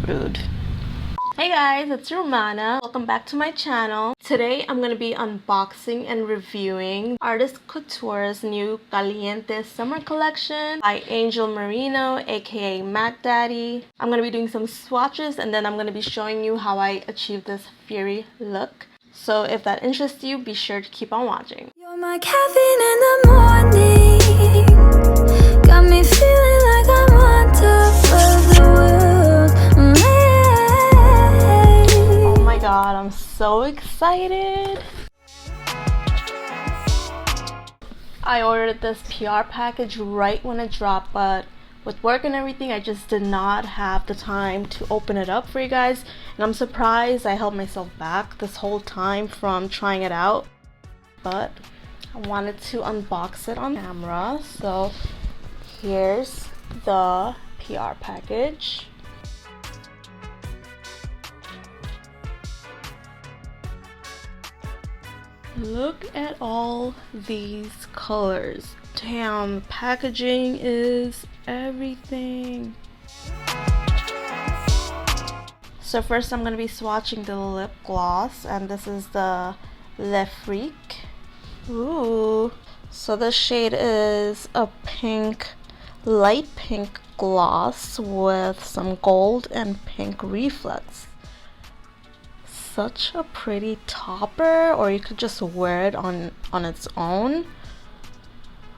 Rude. Hey guys, it's Romana. Welcome back to my channel. Today I'm going to be unboxing and reviewing Artist Couture's new Caliente summer collection by Angel Merino, aka MacDaddy. I'm going to be doing some swatches and then I'm going to be showing you how I achieved this fiery look. So if that interests you, be sure to keep on watching. You're my caffeine in the morning. Got me feeling like I'm on top of the world. Oh my god, I'm so excited. I ordered this PR package right when it dropped, but with work and everything, I just did not have the time to open it up for you guys. And I'm surprised I held myself back this whole time from trying it out. But I wanted to unbox it on camera. So here's the PR package. Look at all these colors. Damn, packaging is everything. So first I'm going to be swatching the lip gloss, and this is the Le Freak. Ooh. So the shade is a pink, light pink gloss with some gold and pink reflex. Such a pretty topper, or you could just wear it on its own.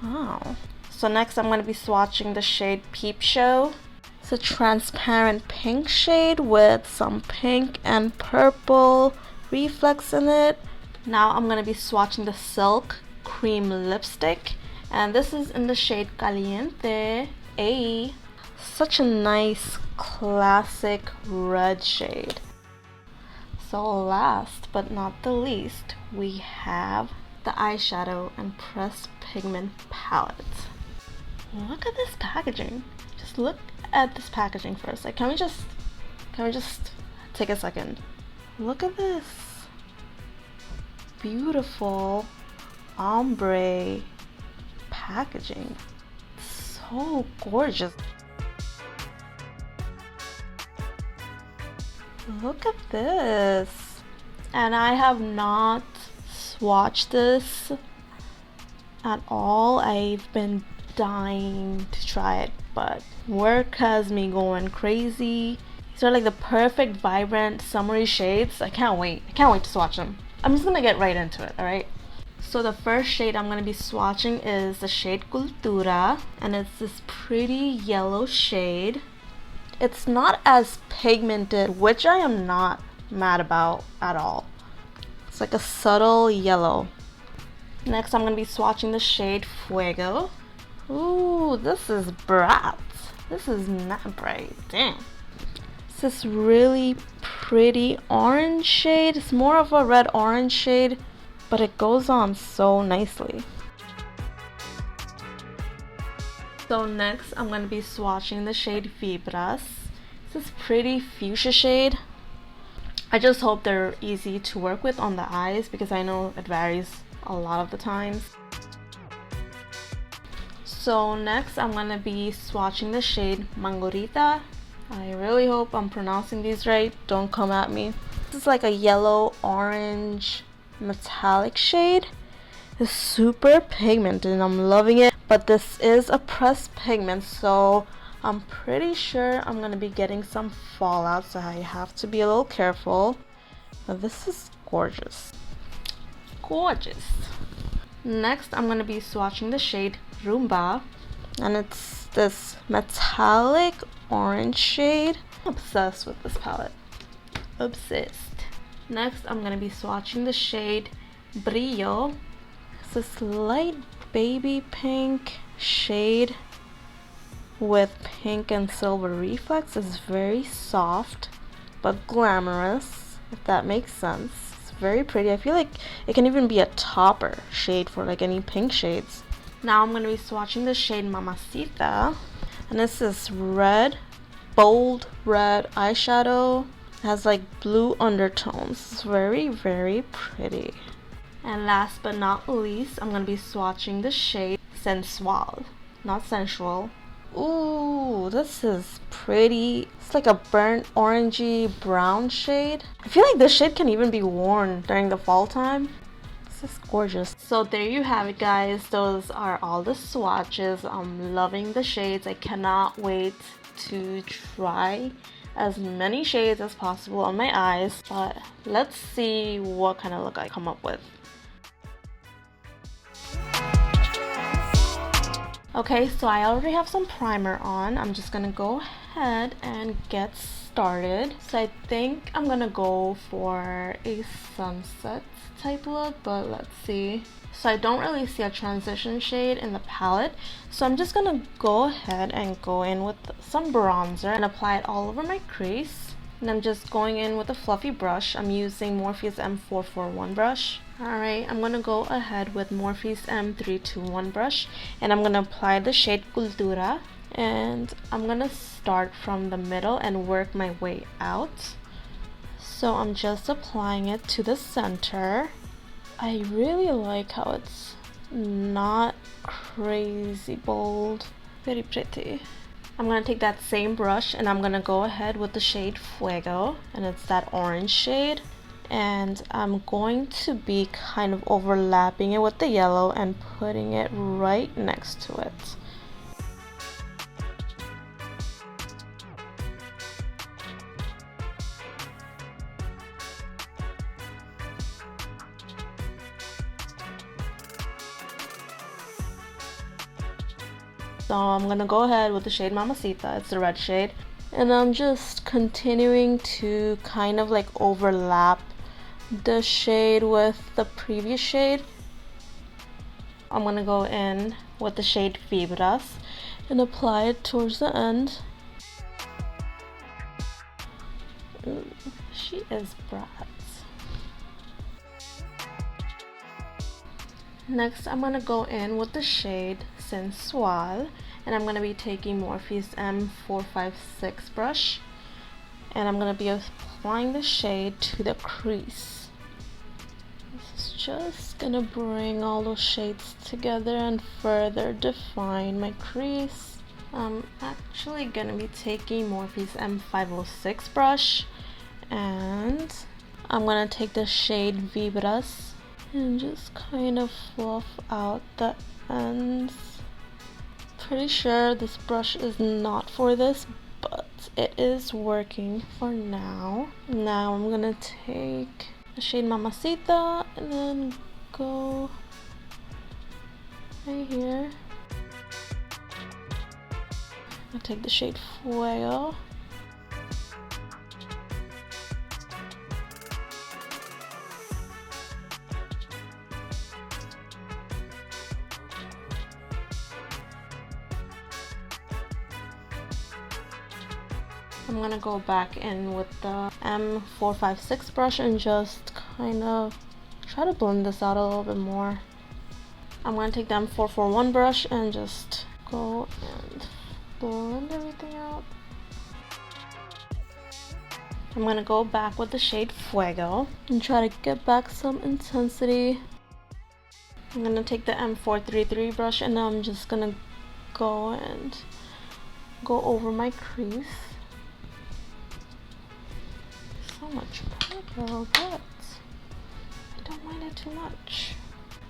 Wow. So next I'm going to be swatching the shade Peep Show. It's a transparent pink shade with some pink and purple reflex in it. Now I'm going to be swatching the Silk Cream Lipstick, and this is in the shade Caliente. Ay. Such a nice classic red shade. So last but not the least, we have the Eyeshadow and Pressed Pigment palette. Look at this packaging. Just look at this packaging first. Like, can we just take a second? Look at this beautiful ombre packaging. So gorgeous. Look at this. And I have not swatched this at all. I've been dying to try it, but work has me going crazy. These are like the perfect vibrant summery shades. I can't wait to swatch them. I'm just gonna get right into it. All right, so the first shade I'm gonna be swatching is the shade Cultura, and it's this pretty yellow shade. It's not as pigmented, which I am not mad about at all. It's like a subtle yellow. Next, I'm going to be swatching the shade Fuego. Ooh, this is bright. This is not bright. Damn. It's this really pretty orange shade. It's more of a red-orange shade, but it goes on so nicely. So next, I'm going to be swatching the shade Vibras. It's this pretty fuchsia shade. I just hope they're easy to work with on the eyes, because I know it varies a lot of the times. So next, I'm going to be swatching the shade Mangorita. I really hope I'm pronouncing these right. Don't come at me. This is like a yellow-orange metallic shade. It's super pigmented and I'm loving it, but this is a pressed pigment, so I'm pretty sure I'm gonna be getting some fallout, so I have to be a little careful. But this is gorgeous. Gorgeous. Next, I'm gonna be swatching the shade Rumba, and it's this metallic orange shade. I'm obsessed with this palette. Obsessed. Next, I'm gonna be swatching the shade Brillo. It's this light baby pink shade with pink and silver reflex. It's very soft but glamorous, if that makes sense. It's very pretty. I feel like it can even be a topper shade for like any pink shades. Now I'm going to be swatching the shade Mamacita, and this is red, bold red eyeshadow. It has like blue undertones. It's very, very pretty. And last but not least, I'm going to be swatching the shade Sensual, not sensual. Ooh, Ooh, this is pretty. It's like a burnt orangey brown shade. I feel like this shade can even be worn during the fall time. This is gorgeous. So there you have it, guys. Those are all the swatches. I'm loving the shades. I cannot wait to try as many shades as possible on my eyes, but let's see what kind of look I come up with. Okay, so I already have some primer on. I'm just gonna go ahead and get started. So I think I'm gonna go for a sunset type look, but let's see. So I don't really see a transition shade in the palette, so I'm just gonna go ahead and go in with some bronzer and apply it all over my crease. And I'm just going in with a fluffy brush. I'm using Morphe's M441 brush. Alright, I'm gonna go ahead with Morphe's M321 brush, and I'm gonna apply the shade Cultura, and I'm gonna start from the middle and work my way out. So I'm just applying it to the center. I really like how it's not crazy bold. Very pretty. I'm going to take that same brush and I'm going to go ahead with the shade Fuego. And it's that orange shade. And I'm going to be kind of overlapping it with the yellow and putting it right next to it. So I'm gonna go ahead with the shade Mamacita, it's the red shade, and I'm just continuing to kind of like overlap the shade with the previous shade. I'm gonna go in with the shade Fibras and apply it towards the end. Ooh, she is bright. Next, I'm gonna go in with the shade Sensual, and I'm gonna be taking Morphe's M456 brush, and I'm gonna be applying the shade to the crease. This is just gonna bring all those shades together and further define my crease. I'm actually gonna be taking Morphe's M506 brush, and I'm gonna take the shade Vibras and just kind of fluff out the ends. Pretty sure this brush is not for this, but it is working for now. Now I'm gonna take the shade Mamacita and then go right here. I'll take the shade Fuego. I'm gonna go back in with the M456 brush and just kind of try to blend this out a little bit more. I'm gonna take the M441 brush and just go and blend everything out. I'm gonna go back with the shade Fuego and try to get back some intensity. I'm gonna take the M433 brush and I'm just gonna go and go over my crease. So much purple, but I don't mind it too much.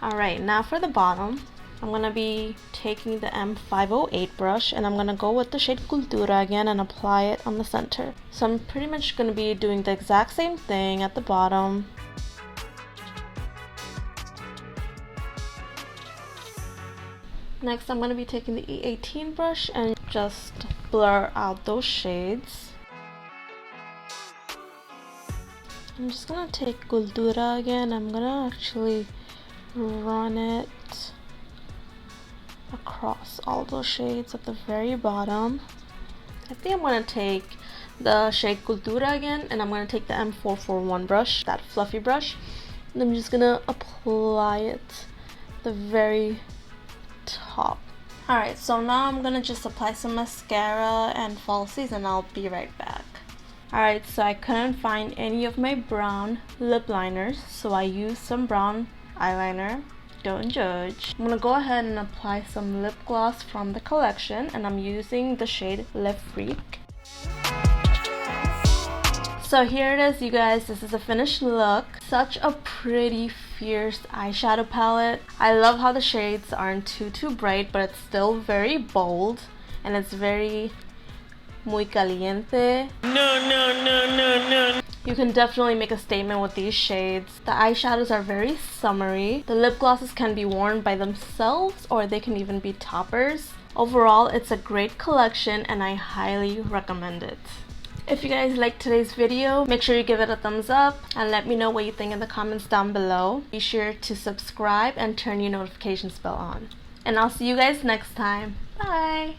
Alright, now for the bottom, I'm gonna be taking the M508 brush and I'm gonna go with the shade Cultura again and apply it on the center. So I'm pretty much gonna be doing the exact same thing at the bottom. Next, I'm gonna be taking the E18 brush and just blur out those shades. I'm just gonna take Cultura again. I'm gonna actually run it across all those shades at the very bottom. I think I'm gonna take the shade Cultura again, and I'm gonna take the M441 brush, that fluffy brush, and I'm just gonna apply it at the very top. Alright, so now I'm gonna just apply some mascara and falsies and I'll be right back. Alright, so I couldn't find any of my brown lip liners, so I used some brown eyeliner don't judge. I'm gonna go ahead and apply some lip gloss from the collection, and I'm using the shade Lip Freak. So here it is, you guys. This is a finished look. Such a pretty, fierce eyeshadow palette. I love how the shades aren't too bright, but it's still very bold, and it's very muy caliente. No. You can definitely make a statement with these shades. The eyeshadows are very summery. The lip glosses can be worn by themselves, or they can even be toppers. Overall, it's a great collection, and I highly recommend it. If you guys liked today's video, make sure you give it a thumbs up and let me know what you think in the comments down below. Be sure to subscribe and turn your notifications bell on. And I'll see you guys next time. Bye!